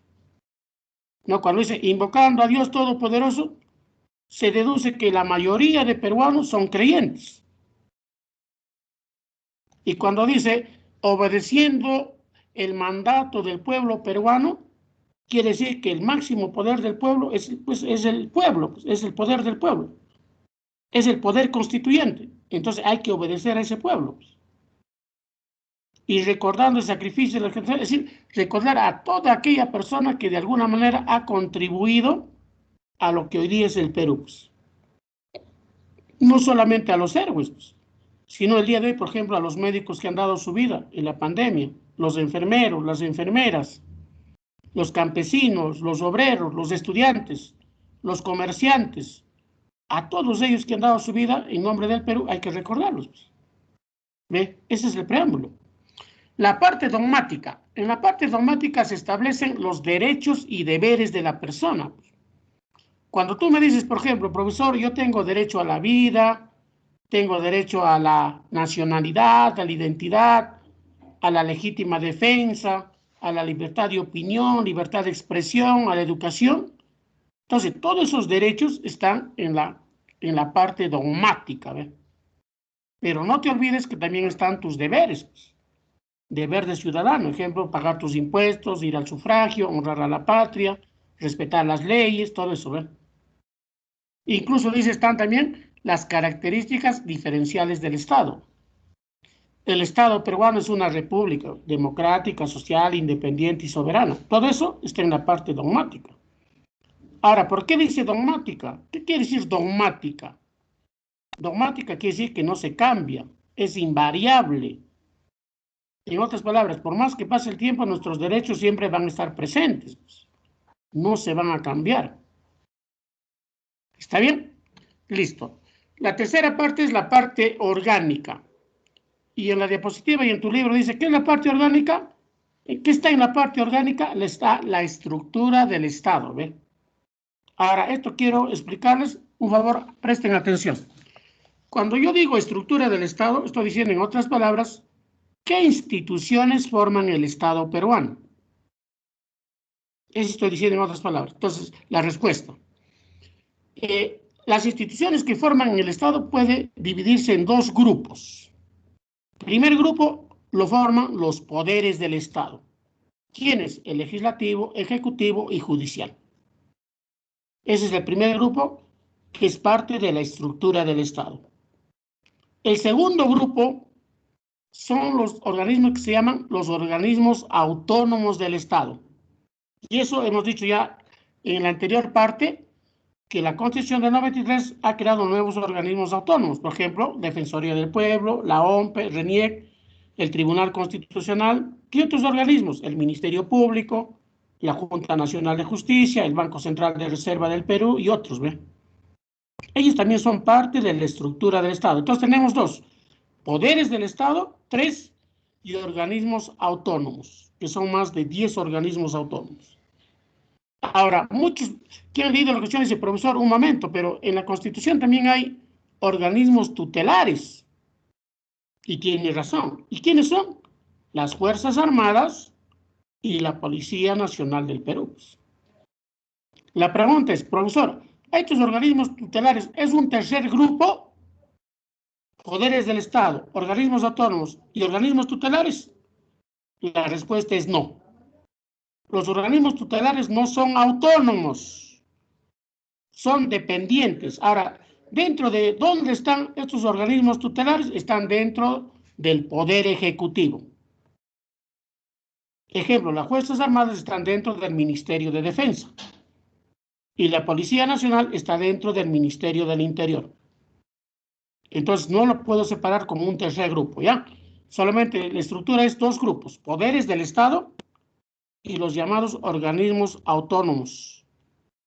¿No? Cuando dice, invocando a Dios Todopoderoso, se deduce que la mayoría de peruanos son creyentes. Y cuando dice obedeciendo el mandato del pueblo peruano, quiere decir que el máximo poder del pueblo es el pueblo, pues, es el poder del pueblo. Es el poder constituyente. Entonces hay que obedecer a ese pueblo. Pues. Y recordando el sacrificio de la gente, es decir, recordar a toda aquella persona que de alguna manera ha contribuido a lo que hoy día es el Perú. Pues. No solamente a los héroes, pues, sino el día de hoy, por ejemplo, a los médicos que han dado su vida en la pandemia, los enfermeros, las enfermeras, los campesinos, los obreros, los estudiantes, los comerciantes, a todos ellos que han dado su vida en nombre del Perú, hay que recordarlos. ¿Ve? Ese es el preámbulo. La parte dogmática. En la parte dogmática se establecen los derechos y deberes de la persona. Cuando tú me dices, por ejemplo, profesor, yo tengo derecho a la vida, tengo derecho a la nacionalidad, a la identidad, a la legítima defensa, a la libertad de opinión, libertad de expresión, a la educación. Entonces, todos esos derechos están en la parte dogmática, ¿ve? Pero no te olvides que también están tus deberes. Deber de ciudadano, ejemplo, pagar tus impuestos, ir al sufragio, honrar a la patria, respetar las leyes, todo eso, ¿ve? Incluso dice, están también las características diferenciales del Estado. El Estado peruano es una república democrática, social, independiente y soberana. Todo eso está en la parte dogmática. Ahora, ¿por qué dice dogmática? ¿Qué quiere decir dogmática? Dogmática quiere decir que no se cambia, es invariable. En otras palabras, por más que pase el tiempo, nuestros derechos siempre van a estar presentes. No se van a cambiar. ¿Está bien? Listo. La tercera parte es la parte orgánica. Y en la diapositiva y en tu libro dice, ¿qué es la parte orgánica? ¿Qué está en la parte orgánica? Está la estructura del Estado, ¿ve? Ahora, esto quiero explicarles, un favor, presten atención. Cuando yo digo estructura del Estado, estoy diciendo en otras palabras, ¿qué instituciones forman el Estado peruano? Eso estoy diciendo en otras palabras. Entonces, la respuesta. Las instituciones que forman el Estado pueden dividirse en dos grupos. Primer grupo lo forman los poderes del Estado. ¿Quiénes? El legislativo, ejecutivo y judicial. Ese es el primer grupo que es parte de la estructura del Estado. El segundo grupo son los organismos que se llaman los organismos autónomos del Estado. Y eso hemos dicho ya en la anterior parte, que la Constitución del 93 ha creado nuevos organismos autónomos. Por ejemplo, Defensoría del Pueblo, la OMPE, RENIEC, el Tribunal Constitucional y otros organismos, el Ministerio Público, la Junta Nacional de Justicia, el Banco Central de Reserva del Perú y otros, ¿ve? Ellos también son parte de la estructura del Estado. Entonces tenemos dos, poderes del Estado, 3, y organismos autónomos, que son más de 10 organismos autónomos. Ahora, muchos que han leído la cuestión dicen, profesor, un momento, pero en la Constitución también hay organismos tutelares. Y tiene razón. ¿Y quiénes son? Las Fuerzas Armadas y la Policía Nacional del Perú. La pregunta es, profesor, ¿estos organismos tutelares es un tercer grupo? Poderes del Estado, organismos autónomos y organismos tutelares. La respuesta es no. Los organismos tutelares no son autónomos, son dependientes. Ahora, ¿dentro de dónde están estos organismos tutelares? Están dentro del Poder Ejecutivo. Ejemplo, las Fuerzas Armadas están dentro del Ministerio de Defensa y la Policía Nacional está dentro del Ministerio del Interior. Entonces, no lo puedo separar como un tercer grupo, ¿ya? Solamente la estructura es dos grupos, poderes del Estado y los llamados organismos autónomos.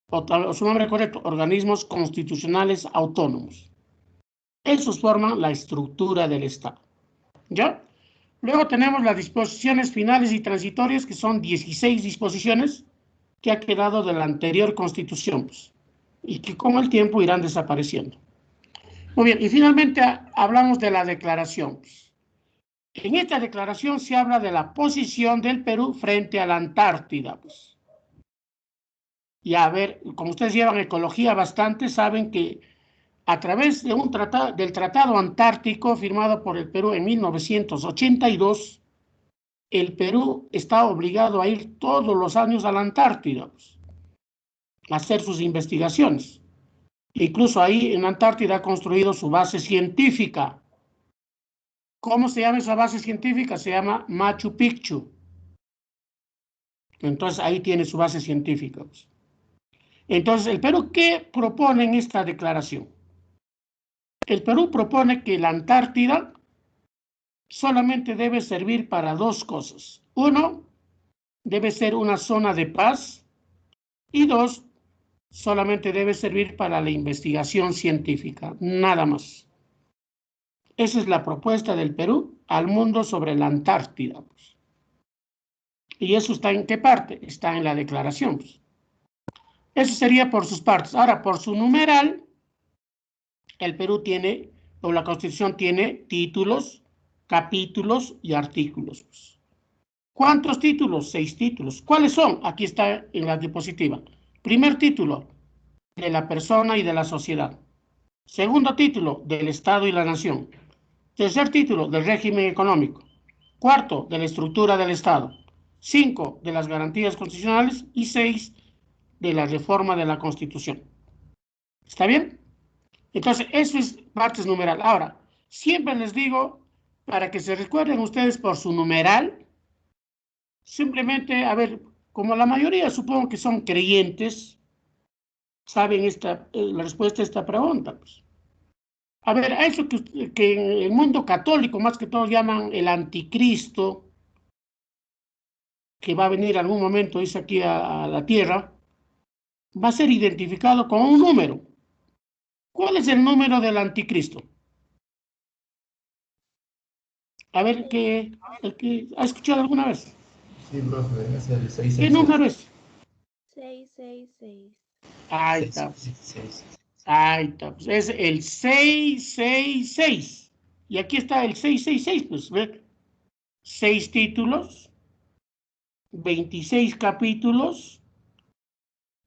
O su nombre correcto, organismos constitucionales autónomos. Esos forman la estructura del Estado. ¿Ya? Luego tenemos las disposiciones finales y transitorias, que son 16 disposiciones que ha quedado de la anterior Constitución, pues, y que con el tiempo irán desapareciendo. Muy bien, y finalmente hablamos de la declaración. En esta declaración se habla de la posición del Perú frente a la Antártida. Pues. Y a ver, como ustedes llevan ecología bastante, saben que a través de del Tratado Antártico firmado por el Perú en 1982, el Perú está obligado a ir todos los años a la Antártida, pues, a hacer sus investigaciones. Incluso ahí en Antártida ha construido su base científica. ¿Cómo se llama esa base científica? Se llama Machu Picchu. Entonces ahí tiene su base científica, pues. Entonces, ¿el Perú qué propone en esta declaración? El Perú propone que la Antártida solamente debe servir para dos cosas. Uno, debe ser una zona de paz. Y dos, solamente debe servir para la investigación científica, nada más. Esa es la propuesta del Perú al mundo sobre la Antártida, pues. ¿Y eso está en qué parte? Está en la declaración, pues. Eso sería por sus partes. Ahora, por su numeral, el Perú tiene, o la Constitución tiene títulos, capítulos y artículos, pues. ¿Cuántos títulos? 6 títulos. ¿Cuáles son? Aquí está en la diapositiva. Primer título, de la persona y de la sociedad. Segundo título, del Estado y la nación. Tercer título, del régimen económico. Cuarto, de la estructura del Estado. 5, de las garantías constitucionales. Y 6, de la reforma de la Constitución. ¿Está bien? Entonces, eso es partes numeral. Ahora, siempre les digo, para que se recuerden ustedes por su numeral, simplemente, a ver, como la mayoría supongo que son creyentes, saben la respuesta a esta pregunta, pues. A ver, a eso que en el mundo católico más que todo llaman el anticristo, que va a venir algún momento, dice aquí a la tierra, va a ser identificado con un número. ¿Cuál es el número del anticristo? A ver, el que ¿ha escuchado alguna vez? Sí, profe, es el 666. ¿Qué número es? 666. Ahí está. Ahí está. Pues es el 666. Y aquí está el 666, pues, ¿ve? 6 títulos, 26 capítulos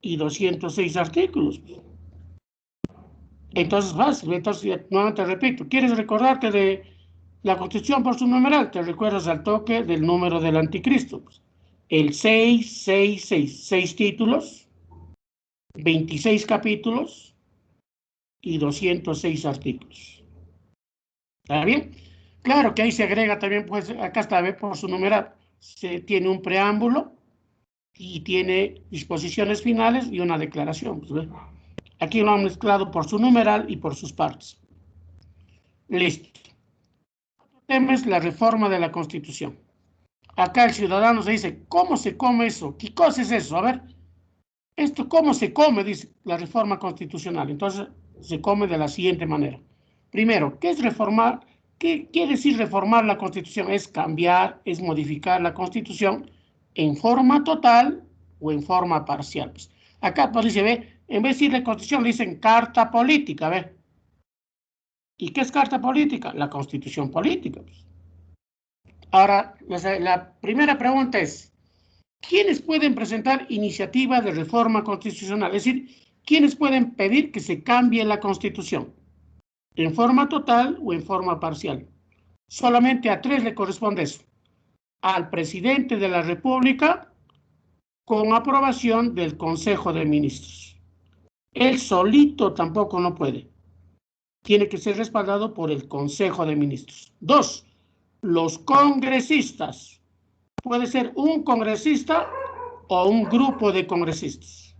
y 206 artículos. Entonces nuevamente repito, ¿quieres recordarte de la Constitución por su numeral? Te recuerdas al toque del número del anticristo. Pues. El 666, 6 títulos, 26 capítulos y 206 artículos. ¿Está bien? Claro que ahí se agrega también, pues, acá está, ¿ve? Por su numeral. Se tiene un preámbulo y tiene disposiciones finales y una declaración. Pues, ¿ve? Aquí lo han mezclado por su numeral y por sus partes. Listo. El tema es la reforma de la Constitución. Acá el ciudadano se dice, ¿cómo se come eso? ¿Qué cosa es eso? A ver, esto, ¿cómo se come? Dice la reforma constitucional. Entonces, se come de la siguiente manera. Primero, ¿qué es reformar? ¿Qué quiere decir reformar la Constitución? Es cambiar, es modificar la Constitución en forma total o en forma parcial. Pues, acá pues dice, ve, en vez de decirle Constitución, le dicen carta política, ¿ve? ¿Y qué es carta política? La Constitución política. Pues. Ahora, la primera pregunta es, ¿quiénes pueden presentar iniciativas de reforma constitucional? Es decir, ¿quiénes pueden pedir que se cambie la Constitución? ¿En forma total o en forma parcial? Solamente a 3 le corresponde eso. Al presidente de la República con aprobación del Consejo de Ministros. Él solito tampoco no puede. Tiene que ser respaldado por el Consejo de Ministros. 2, los congresistas. Puede ser un congresista o un grupo de congresistas.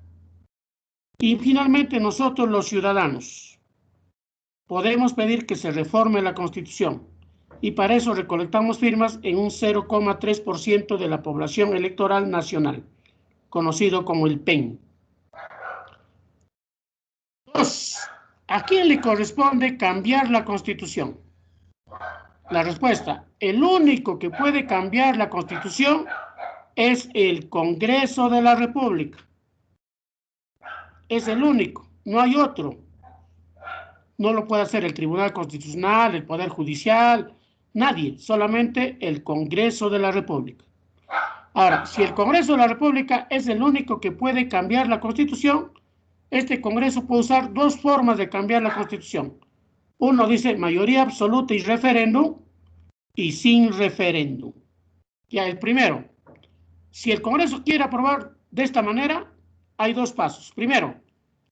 Y finalmente nosotros los ciudadanos podemos pedir que se reforme la Constitución y para eso recolectamos firmas en un 0,3% de la población electoral nacional, conocido como el PEN. 2. ¿A quién le corresponde cambiar la Constitución? La respuesta, el único que puede cambiar la Constitución es el Congreso de la República. Es el único, no hay otro. No lo puede hacer el Tribunal Constitucional, el Poder Judicial, nadie, solamente el Congreso de la República. Ahora, si el Congreso de la República es el único que puede cambiar la Constitución, este Congreso puede usar dos formas de cambiar la Constitución. Uno dice mayoría absoluta y referéndum, y sin referéndum. Ya, el primero, si el Congreso quiere aprobar de esta manera, hay dos pasos. Primero,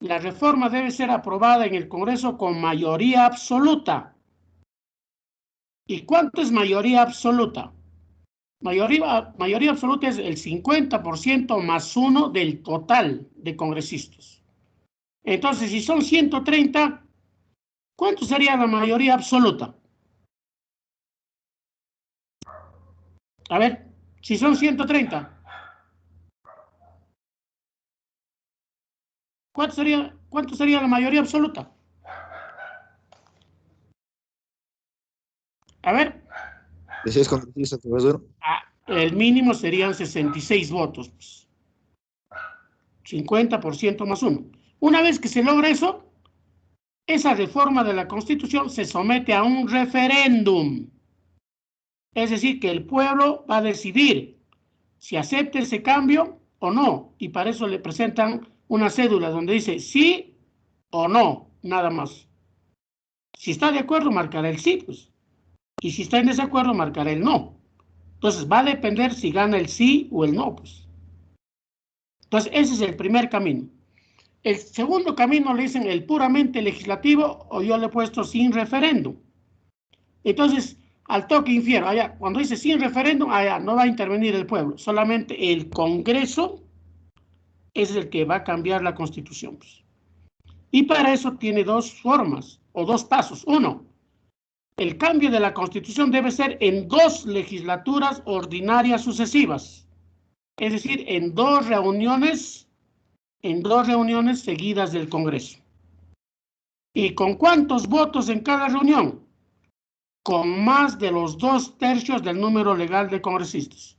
la reforma debe ser aprobada en el Congreso con mayoría absoluta. ¿Y cuánto es mayoría absoluta? Mayoría absoluta es el 50% más 1 del total de congresistas. Entonces, si son 130, ¿cuánto sería la mayoría absoluta? A ver, si son 130. ¿Cuánto sería la mayoría absoluta? A ver. 16 congresistas, profesor. El mínimo serían 66 votos. Pues. 50% más 1. Una vez que se logra eso, esa reforma de la Constitución se somete a un referéndum. Es decir, que el pueblo va a decidir si acepta ese cambio o no. Y para eso le presentan una cédula donde dice sí o no, nada más. Si está de acuerdo, marcará el sí, pues. Y si está en desacuerdo, marcará el no. Entonces, va a depender si gana el sí o el no, pues. Entonces, ese es el primer camino. El segundo camino le dicen el puramente legislativo, o yo le he puesto sin referéndum. Entonces, al toque infiero, allá, cuando dice sin referéndum, allá no va a intervenir el pueblo, solamente el Congreso es el que va a cambiar la Constitución. Pues. Y para eso tiene dos formas, o dos pasos. Uno, el cambio de la Constitución debe ser en dos legislaturas ordinarias sucesivas, es decir, en dos reuniones seguidas del Congreso. ¿Y con cuántos votos en cada reunión? Con más de los 2/3 del número legal de congresistas.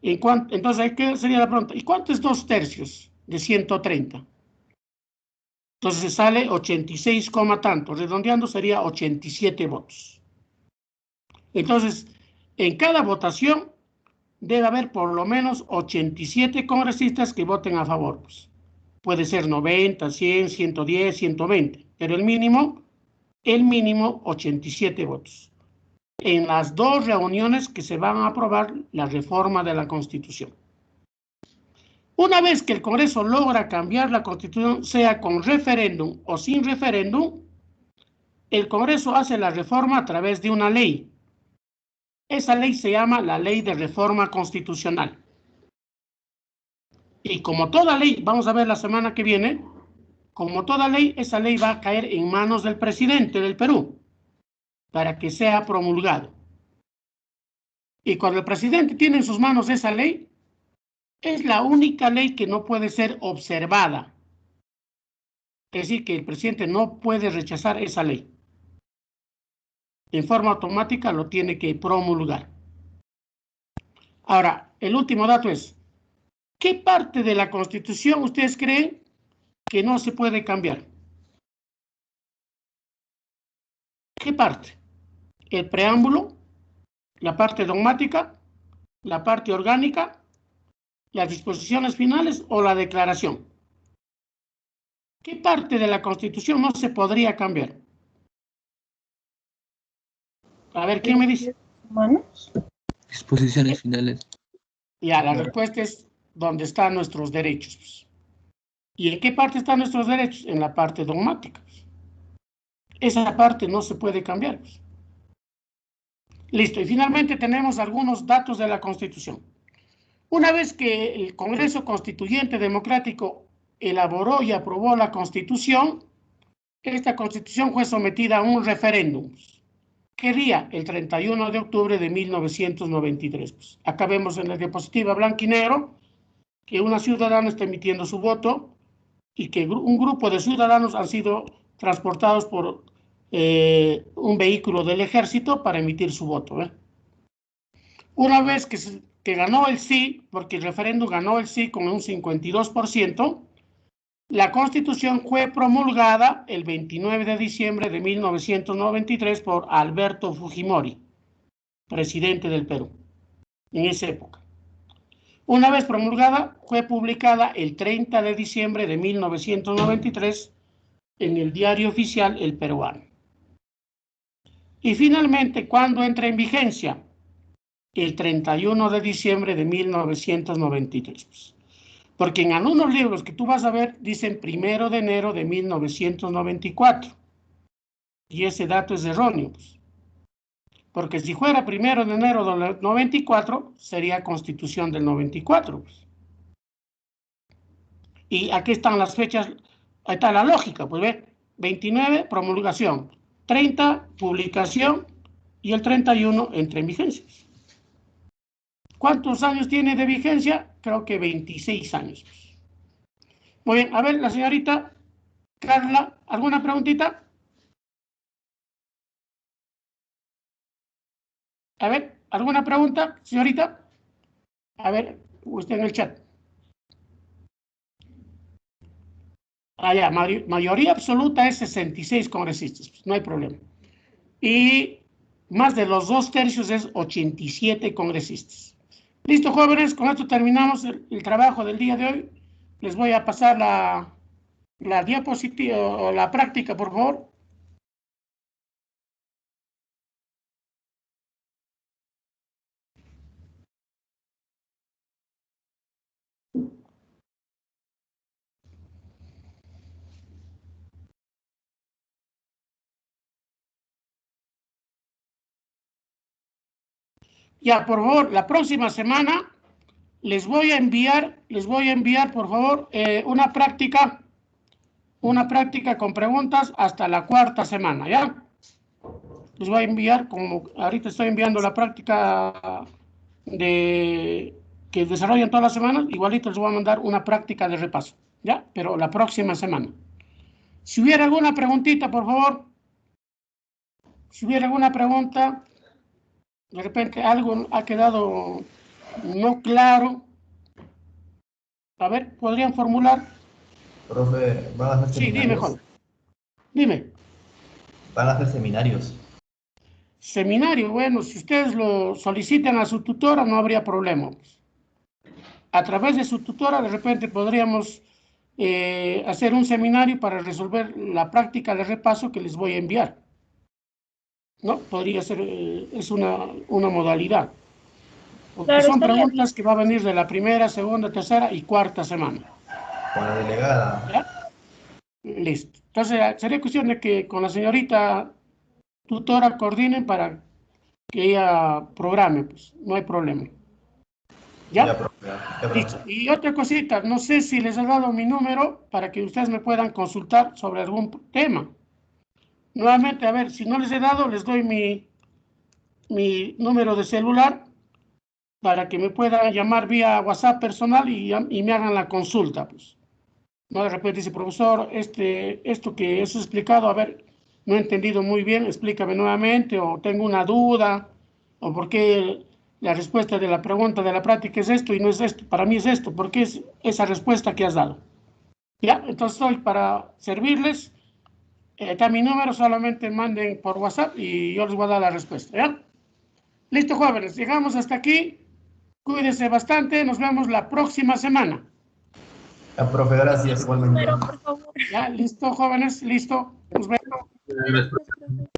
Entonces, ¿qué sería la pregunta? ¿Y cuánto es 2/3 de 130? Entonces sale 86, tanto, redondeando sería 87 votos. Entonces, en cada votación debe haber por lo menos 87 congresistas que voten a favor. Pues. Puede ser 90, 100, 110, 120, pero el mínimo 87 votos. En las dos reuniones que se van a aprobar la reforma de la Constitución. Una vez que el Congreso logra cambiar la Constitución, sea con referéndum o sin referéndum, el Congreso hace la reforma a través de una ley. Esa ley se llama la Ley de Reforma Constitucional. Y como toda ley, vamos a ver la semana que viene, como toda ley, esa ley va a caer en manos del presidente del Perú para que sea promulgado. Y cuando el presidente tiene en sus manos esa ley, es la única ley que no puede ser observada. Es decir, que el presidente no puede rechazar esa ley. En forma automática lo tiene que promulgar. Ahora, el último dato es, ¿qué parte de la Constitución ustedes creen que no se puede cambiar? ¿Qué parte? ¿El preámbulo? ¿La parte dogmática? ¿La parte orgánica? ¿Las disposiciones finales o la declaración? ¿Qué parte de la Constitución no se podría cambiar? A ver, ¿quién me dice? ¿Humanos? Disposiciones finales. Ya, la respuesta es donde están nuestros derechos. ¿Y en qué parte están nuestros derechos? En la parte dogmática. Esa parte no se puede cambiar. Listo, y finalmente tenemos algunos datos de la Constitución. Una vez que el Congreso Constituyente Democrático elaboró y aprobó la Constitución, esta Constitución fue sometida a un referéndum. ¿Qué día? El 31 de octubre de 1993. Pues acá vemos en la diapositiva blanco y negro que una ciudadana está emitiendo su voto y que un grupo de ciudadanos han sido transportados por un vehículo del ejército para emitir su voto. Una vez que ganó el sí, porque el referéndum ganó el sí con un 52%, la Constitución fue promulgada el 29 de diciembre de 1993 por Alberto Fujimori, presidente del Perú, en esa época. Una vez promulgada, fue publicada el 30 de diciembre de 1993 en el Diario Oficial El Peruano. Y finalmente, ¿cuándo entra en vigencia? El 31 de diciembre de 1993. Porque en algunos libros que tú vas a ver dicen 1 de enero de 1994. Y ese dato es erróneo. Porque si fuera 1 de enero del 94, sería Constitución del 94. Y aquí están las fechas, ahí está la lógica, pues ve, 29, promulgación, 30, publicación, y el 31 entra en vigencia. ¿Cuántos años tiene de vigencia? Creo que 26 años. Muy bien, a ver, la señorita Carla, ¿alguna preguntita? A ver, ¿alguna pregunta, señorita? A ver, usted en el chat. Ya, mayoría absoluta es 66 congresistas, no hay problema. Y más de los 2/3 es 87 congresistas. Listo, jóvenes, con esto terminamos el trabajo del día de hoy. Les voy a pasar la diapositiva o la práctica, por favor. Ya, por favor, la próxima semana les voy a enviar, por favor, una práctica con preguntas hasta la 4ª semana, ¿ya? Les voy a enviar, como ahorita estoy enviando la práctica que desarrollan todas las semanas, igualito les voy a mandar una práctica de repaso, ¿ya? Pero la próxima semana. Si hubiera alguna preguntita, por favor, si hubiera alguna pregunta, de repente algo ha quedado no claro, a ver, ¿podrían formular? Profe, ¿van a hacer Sí, seminarios? dime, Juan. Dime. ¿Van a hacer seminarios? Seminario, bueno, si ustedes lo solicitan a su tutora, no habría problema. A través de su tutora, de repente podríamos hacer un seminario para resolver la práctica de repaso que les voy a enviar. ¿No? Podría ser, es una modalidad. Porque Claro, son estaría preguntas que va a venir de la 1ª, 2ª, 3ª y 4ª semana. Con la delegada. ¿Ya? Listo. Entonces, sería cuestión de que con la señorita tutora coordinen para que ella programe, pues, no hay problema. ¿Ya? Ya, profe. Ya, profe. Listo. Y otra cosita, no sé si les he dado mi número para que ustedes me puedan consultar sobre algún tema. Nuevamente, a ver, si no les he dado, les doy mi número de celular para que me puedan llamar vía WhatsApp personal y me hagan la consulta, pues. No, de repente dice, profesor, esto que has explicado, a ver, no he entendido muy bien, explícame nuevamente, o tengo una duda, o por qué la respuesta de la pregunta de la práctica es esto y no es esto, para mí es esto, ¿por qué es esa respuesta que has dado? Ya, entonces estoy para servirles, está mi número, solamente manden por WhatsApp y yo les voy a dar la respuesta, ¿ya? Listo, jóvenes, llegamos hasta aquí, cuídense bastante, nos vemos la próxima semana. Ya, profe, gracias. Igualmente. Pero, por favor. Ya, listo, jóvenes, listo, nos vemos. Gracias, profe.